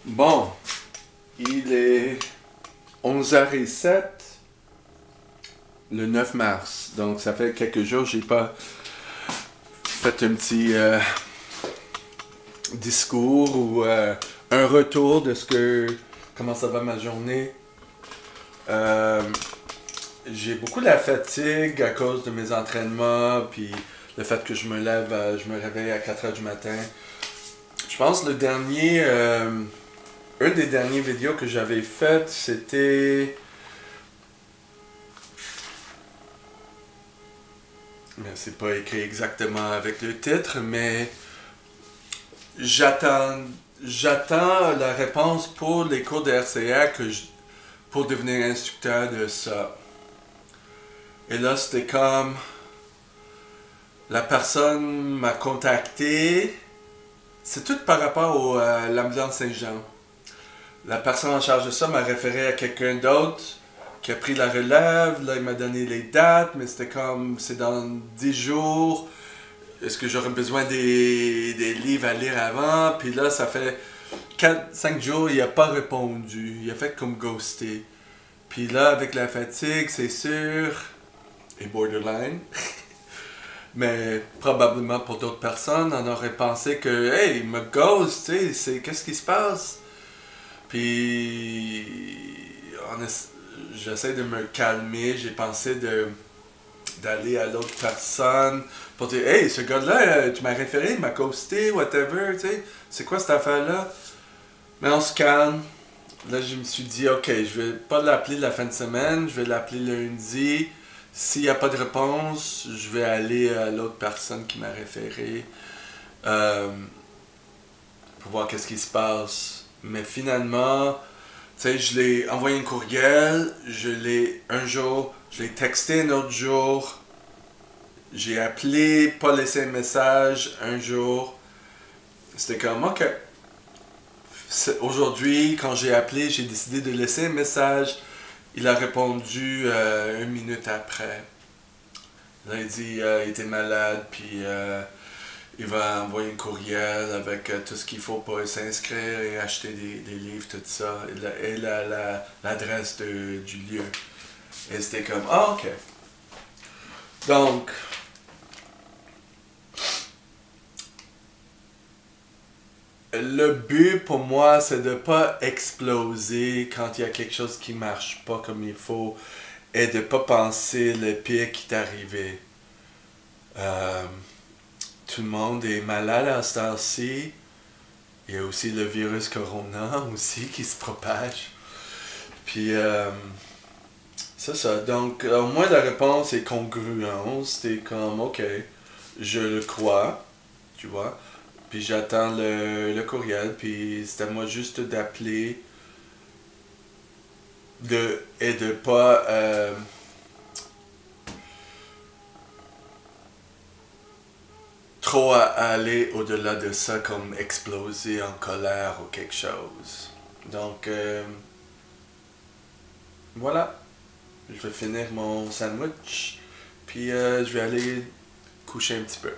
Bon, il est 11h07 le 9 mars. Donc ça fait quelques jours, j'ai pas fait un petit discours ou un retour de comment ça va ma journée. Euh, j'ai beaucoup de la fatigue à cause de mes entraînements, puis le fait que je me réveille à 4h du matin. Je pense un des derniers vidéos que j'avais fait, c'était... Mais c'est pas écrit exactement avec le titre, mais j'attends, j'attends la réponse pour les cours de RCA pour devenir instructeur de ça. Et là, c'était comme la personne m'a contacté. C'est tout par rapport à l'ambulance Saint-Jean. La personne en charge de ça m'a référé à quelqu'un d'autre qui a pris la relève. Là, il m'a donné les dates, mais c'était comme, c'est dans 10 jours. Est-ce que j'aurais besoin des livres à lire avant? Puis là, ça fait 5 jours, il n'a pas répondu. Il a fait comme ghosté. Puis là, avec la fatigue, c'est sûr, et borderline, mais probablement pour d'autres personnes, on aurait pensé que, hey, il me ghost, tu sais, qu'est-ce qui se passe? Puis, j'essaie de me calmer, j'ai pensé d'aller à l'autre personne pour dire, hey, ce gars-là, tu m'as référé, il m'a ghosté, whatever, tu sais, c'est quoi cette affaire-là? Mais on se calme. Là, je me suis dit, ok, je vais pas l'appeler la fin de semaine, je vais l'appeler lundi. S'il n'y a pas de réponse, je vais aller à l'autre personne qui m'a référé euh, pour voir qu'est-ce qui se passe. Mais finalement, tu sais, je l'ai envoyé un courriel, je l'ai un jour, je l'ai texté un autre jour, j'ai appelé, pas laissé un message un jour. C'était comme, ok. Aujourd'hui, quand j'ai appelé, j'ai décidé de laisser un message. Il a répondu 1 minute après. Là, il dit il était malade, puis il va envoyer un courriel avec tout ce qu'il faut pour s'inscrire et acheter des livres, tout ça, et l'adresse du lieu. Et c'était comme, ah, ok. Donc, le but pour moi, c'est de pas exploser quand il y a quelque chose qui marche pas comme il faut et de pas penser le pire qui t'est arrivé. Euh, Tout le monde est malade à ce temps-ci. Il y a aussi le virus Corona aussi qui se propage. Puis, c'est ça. Donc, au moins la réponse est congruente. C'est comme, ok, je le crois, tu vois. Puis j'attends le courriel. Puis c'est à moi juste d'appeler et de pas trop aller au-delà de ça, comme exploser en colère ou quelque chose. Donc, voilà. Je vais finir mon sandwich. Puis je vais aller coucher un petit peu.